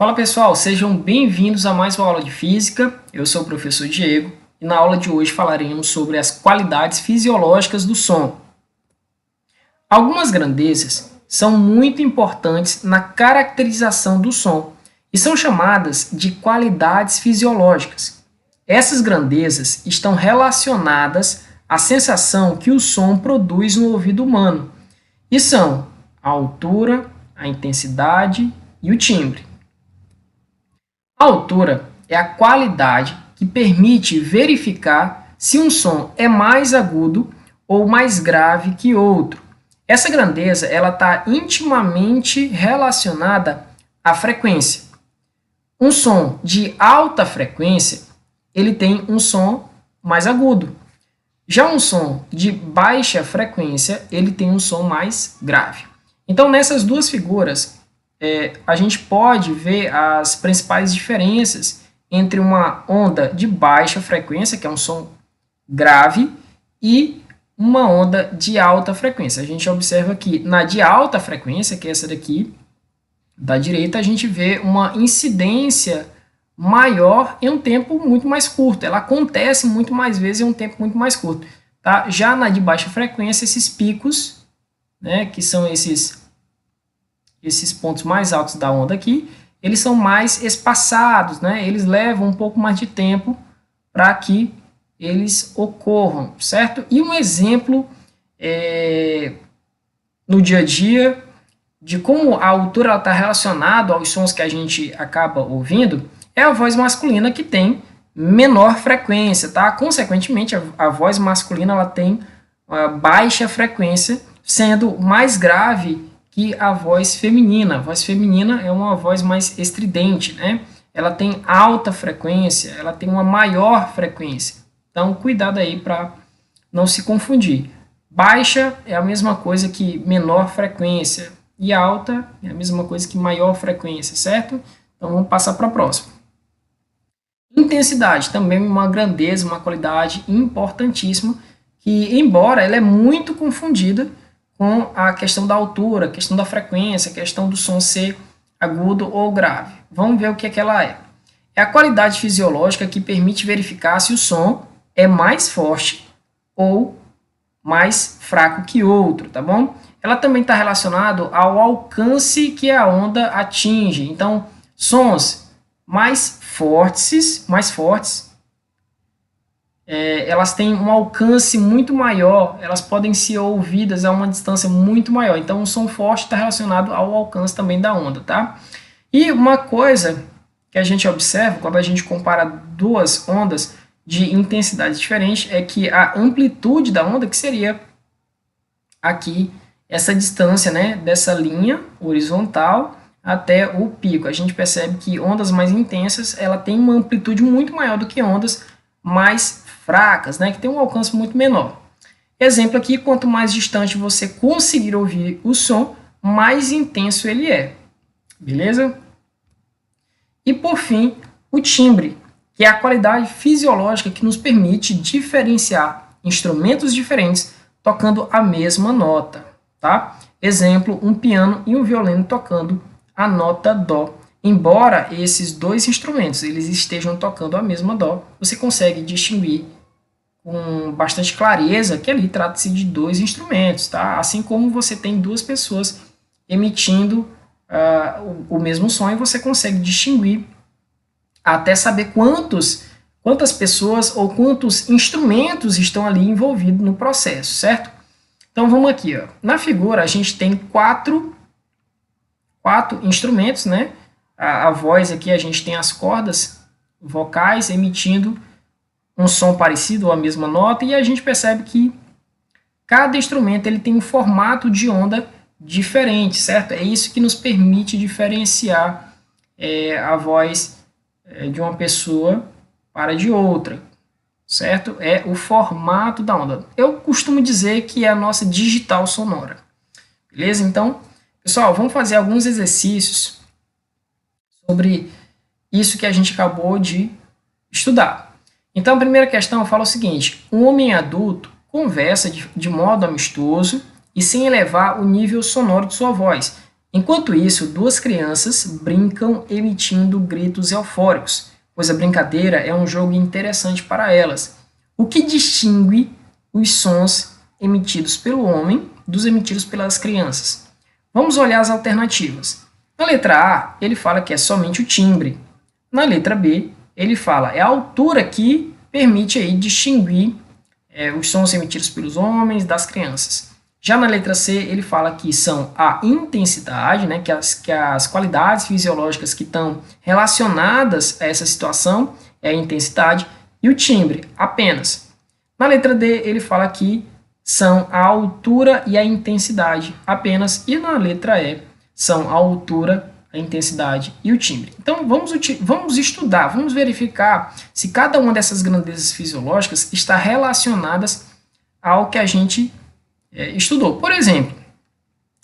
Fala pessoal, sejam bem-vindos a mais uma aula de Física. Eu sou o professor Diego e na aula de hoje falaremos sobre as qualidades fisiológicas do som. Algumas grandezas são muito importantes na caracterização do som e são chamadas de qualidades fisiológicas. Essas grandezas estão relacionadas à sensação que o som produz no ouvido humano e são a altura, a intensidade e o timbre. A altura é a qualidade que permite verificar se um som é mais agudo ou mais grave que outro. Essa grandeza está intimamente relacionada à frequência. Um som de alta frequência, ele tem um som mais agudo. Já um som de baixa frequência, ele tem um som mais grave. Então, nessas duas figuras, a gente pode ver as principais diferenças entre uma onda de baixa frequência, que é um som grave, e uma onda de alta frequência. A gente observa que na de alta frequência, que é essa daqui, da direita, a gente vê uma incidência maior em um tempo muito mais curto. Ela acontece muito mais vezes em um tempo muito mais curto. Tá? Já na de baixa frequência, esses picos, né, que são esses pontos mais altos da onda aqui, eles são mais espaçados, né? Eles levam um pouco mais de tempo para que eles ocorram, certo? E um exemplo no dia a dia de como a altura está relacionada aos sons que a gente acaba ouvindo é a voz masculina, que tem menor frequência, tá? Consequentemente, a voz masculina ela tem uma baixa frequência, sendo mais grave que a voz feminina. A voz feminina é uma voz mais estridente, né? Ela tem alta frequência, ela tem uma maior frequência. Então, cuidado aí para não se confundir. Baixa é a mesma coisa que menor frequência e alta é a mesma coisa que maior frequência, certo? Então, vamos passar para a próxima. Intensidade, também uma grandeza, uma qualidade importantíssima, que embora ela é muito confundida com a questão da altura, a questão da frequência, a questão do som ser agudo ou grave. Vamos ver o que ela é. É a qualidade fisiológica que permite verificar se o som é mais forte ou mais fraco que outro, tá bom? Ela também está relacionada ao alcance que a onda atinge. Então, sons mais fortes, elas têm um alcance muito maior, elas podem ser ouvidas a uma distância muito maior. Então, o som forte está relacionado ao alcance também da onda, tá? E uma coisa que a gente observa quando a gente compara duas ondas de intensidades diferentes é que a amplitude da onda, que seria aqui essa distância, né, dessa linha horizontal até o pico, a gente percebe que ondas mais intensas ela tem uma amplitude muito maior do que ondas mais fracas, né, que tem um alcance muito menor. Exemplo aqui, quanto mais distante você conseguir ouvir o som, mais intenso ele é. Beleza? E por fim, o timbre, que é a qualidade fisiológica que nos permite diferenciar instrumentos diferentes tocando a mesma nota, tá? Exemplo, um piano e um violino tocando a nota dó. Embora esses dois instrumentos eles estejam tocando a mesma dó, você consegue distinguir com bastante clareza que ali trata-se de dois instrumentos, tá? Assim como você tem duas pessoas emitindo o mesmo som e você consegue distinguir até saber quantas pessoas ou quantos instrumentos estão ali envolvidos no processo, certo? Então vamos aqui, ó. Na figura a gente tem quatro instrumentos, né? A voz aqui a gente tem as cordas vocais emitindo um som parecido ou a mesma nota, e a gente percebe que cada instrumento ele tem um formato de onda diferente, certo? É isso que nos permite diferenciar a voz de uma pessoa para de outra, certo? É o formato da onda. Eu costumo dizer que é a nossa digital sonora, beleza? Então, pessoal, vamos fazer alguns exercícios sobre isso que a gente acabou de estudar. Então, a primeira questão fala o seguinte: um homem adulto conversa de modo amistoso e sem elevar o nível sonoro de sua voz. Enquanto isso, duas crianças brincam emitindo gritos eufóricos, pois a brincadeira é um jogo interessante para elas. O que distingue os sons emitidos pelo homem dos emitidos pelas crianças? Vamos olhar as alternativas. Na letra A, ele fala que é somente o timbre. Na letra B, ele fala é a altura que permite aí distinguir os sons emitidos pelos homens das crianças. Já na letra C, ele fala que são a intensidade, né, que as qualidades fisiológicas que estão relacionadas a essa situação é a intensidade, e o timbre, apenas. Na letra D, ele fala que são a altura e a intensidade, apenas. E na letra E, são a altura, a intensidade e o timbre. Então, vamos estudar, vamos verificar se cada uma dessas grandezas fisiológicas está relacionadas ao que a gente estudou. Por exemplo,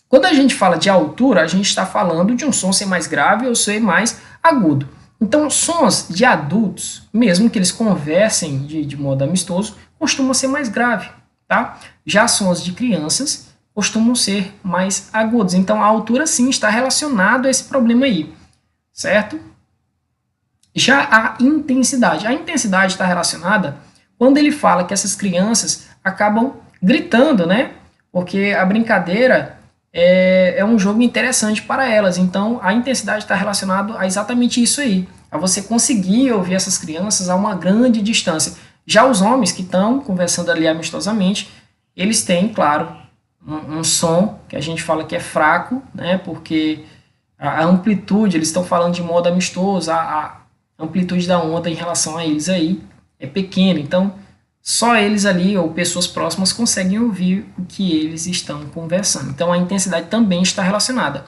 quando a gente fala de altura, a gente está falando de um som ser mais grave ou ser mais agudo. Então, sons de adultos, mesmo que eles conversem de modo amistoso, costumam ser mais grave, tá? Já sons de crianças costumam ser mais agudos. Então, a altura, sim, está relacionada a esse problema aí, certo? Já a intensidade está relacionada quando ele fala que essas crianças acabam gritando, né? Porque a brincadeira é um jogo interessante para elas. Então, a intensidade está relacionada a exatamente isso aí, a você conseguir ouvir essas crianças a uma grande distância. Já os homens que estão conversando ali amistosamente, eles têm, claro, um som que a gente fala que é fraco, né? Porque a amplitude, eles estão falando de modo amistoso, a amplitude da onda em relação a eles aí é pequena. Então, só eles ali, ou pessoas próximas, conseguem ouvir o que eles estão conversando. Então, a intensidade também está relacionada.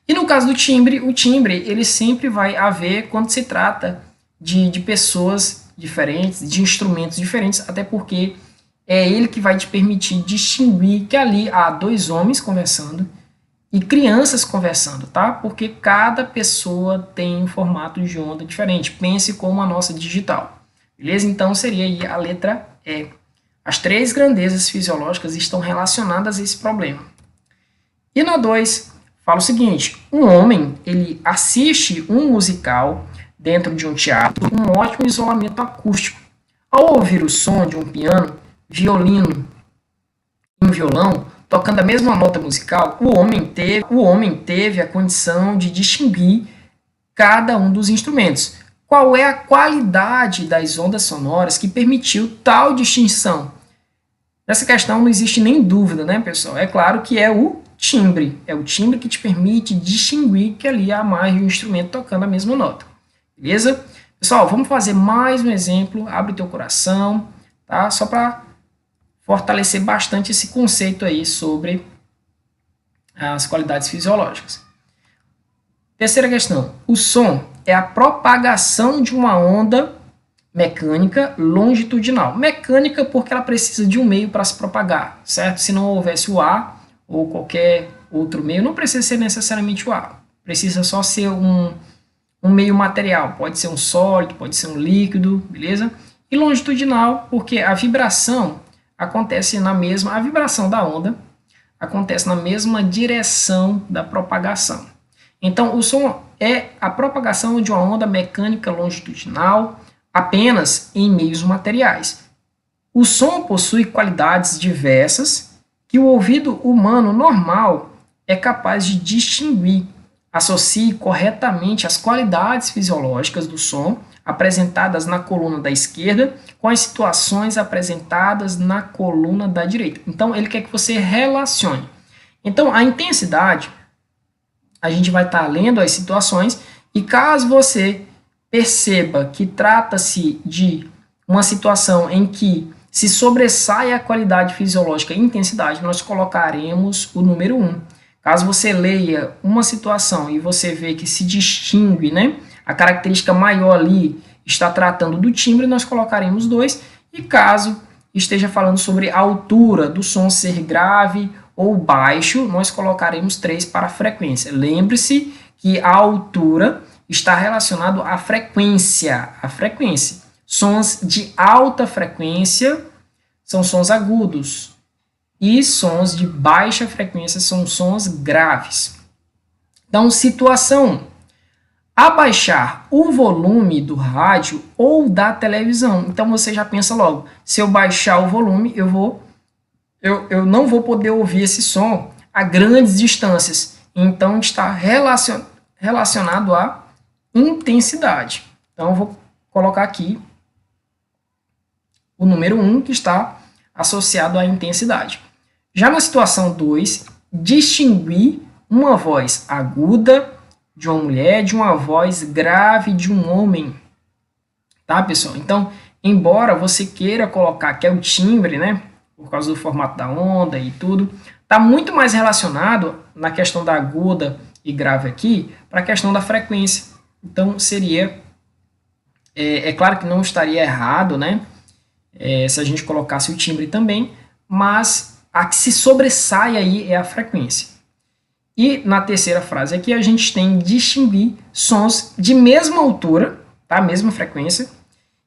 E no caso do timbre, o timbre ele sempre vai haver quando se trata de pessoas diferentes, de instrumentos diferentes, até porque é ele que vai te permitir distinguir que ali há dois homens conversando e crianças conversando, tá? Porque cada pessoa tem um formato de onda diferente. Pense como a nossa digital. Beleza? Então, seria aí a letra E. As três grandezas fisiológicas estão relacionadas a esse problema. E na 2, fala o seguinte: um homem, ele assiste um musical dentro de um teatro com um ótimo isolamento acústico. Ao ouvir o som de um piano, violino e um violão tocando a mesma nota musical, o homem teve a condição de distinguir cada um dos instrumentos. Qual é a qualidade das ondas sonoras que permitiu tal distinção? Nessa questão não existe nem dúvida, né, pessoal? É claro que é o timbre. É o timbre que te permite distinguir que ali há mais de um instrumento tocando a mesma nota. Beleza? Pessoal, vamos fazer mais um exemplo. Abre teu coração, tá? Só para fortalecer bastante esse conceito aí sobre as qualidades fisiológicas. Terceira questão. O som é a propagação de uma onda mecânica longitudinal. Mecânica porque ela precisa de um meio para se propagar, certo? Se não houvesse o ar ou qualquer outro meio, não precisa ser necessariamente o ar. Precisa só ser um meio material. Pode ser um sólido, pode ser um líquido, beleza? E longitudinal porque a vibração acontece a vibração da onda acontece na mesma direção da propagação. Então, o som é a propagação de uma onda mecânica longitudinal apenas em meios materiais. O som possui qualidades diversas que o ouvido humano normal é capaz de distinguir. Associe corretamente as qualidades fisiológicas do som apresentadas na coluna da esquerda com as situações apresentadas na coluna da direita. Então, ele quer que você relacione. Então, a intensidade, a gente vai estar lendo as situações e caso você perceba que trata-se de uma situação em que se sobressai a qualidade fisiológica e intensidade, nós colocaremos o número 1. Caso você leia uma situação e você vê que se distingue, né, a característica maior ali está tratando do timbre, nós colocaremos 2. E caso esteja falando sobre a altura do som ser grave ou baixo, nós colocaremos 3 para a frequência. Lembre-se que a altura está relacionado à frequência. A frequência. Sons de alta frequência são sons agudos. E sons de baixa frequência são sons graves. Então, situação 1. Abaixar o volume do rádio ou da televisão. Então, você já pensa logo, se eu baixar o volume, eu não vou poder ouvir esse som a grandes distâncias. Então, está relacionado à intensidade. Então, eu vou colocar aqui o número 1, que está associado à intensidade. Já na situação 2, distinguir uma voz aguda de uma mulher de uma voz grave de um homem. Tá, pessoal? Então, embora você queira colocar que é o timbre, né, por causa do formato da onda e tudo, está muito mais relacionado na questão da aguda e grave aqui para a questão da frequência. Então, seria... É claro que não estaria errado, né, se a gente colocasse o timbre também, mas a que se sobressai aí é a frequência. E na terceira frase aqui a gente tem distinguir sons de mesma altura, tá, mesma frequência,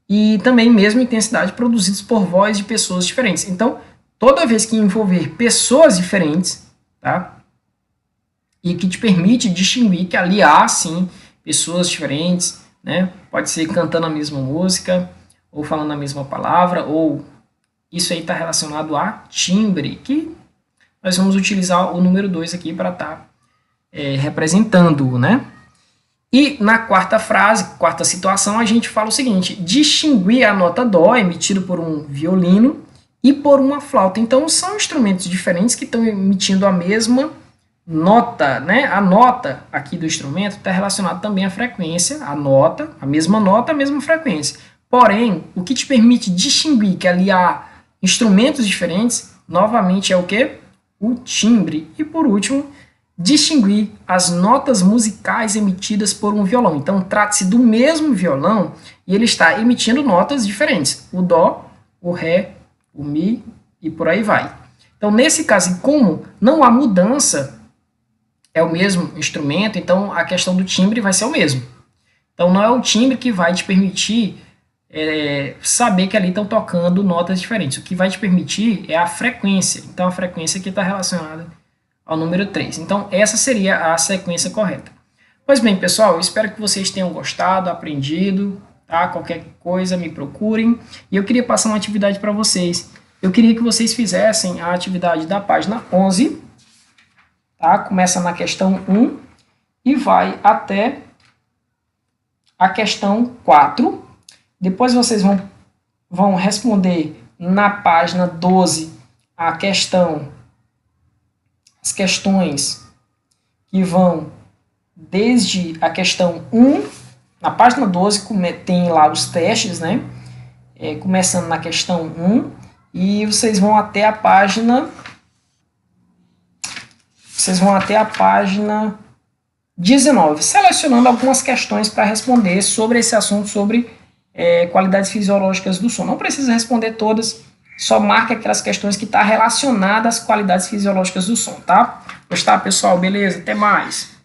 e também mesma intensidade produzidos por voz de pessoas diferentes. Então, toda vez que envolver pessoas diferentes, tá, e que te permite distinguir que ali há, sim, pessoas diferentes, né, pode ser cantando a mesma música, ou falando a mesma palavra, ou isso aí está relacionado a timbre, que nós vamos utilizar o número 2 aqui para estar representando, né? E na quarta frase, quarta situação, a gente fala o seguinte: distinguir a nota dó emitida por um violino e por uma flauta. Então, são instrumentos diferentes que estão emitindo a mesma nota, né? A nota aqui do instrumento está relacionada também à frequência, a nota, a mesma frequência. Porém, o que te permite distinguir que ali há instrumentos diferentes, novamente é o quê? O timbre. E por último, distinguir as notas musicais emitidas por um violão. Então, trata-se do mesmo violão e ele está emitindo notas diferentes. O dó, o ré, o mi e por aí vai. Então, nesse caso, como não há mudança, é o mesmo instrumento, então a questão do timbre vai ser o mesmo. Então, não é o timbre que vai te permitir saber que ali estão tocando notas diferentes. O que vai te permitir é a frequência. Então, a frequência aqui está relacionada ao número 3. Então, essa seria a sequência correta. Pois bem, pessoal, eu espero que vocês tenham gostado, aprendido, tá? Qualquer coisa, me procurem. E eu queria passar uma atividade para vocês. Eu queria que vocês fizessem a atividade da página 11, tá? Começa na questão 1 e vai até a questão 4. Depois vocês vão responder na página 12 as questões que vão desde a questão 1, na página 12 tem lá os testes, né? Começando na questão 1, e vocês vão até a página 19, selecionando algumas questões para responder sobre esse assunto, sobre qualidades fisiológicas do som. Não precisa responder todas, só marque aquelas questões que estão relacionadas às qualidades fisiológicas do som, tá? Gostar, pessoal? Beleza? Até mais!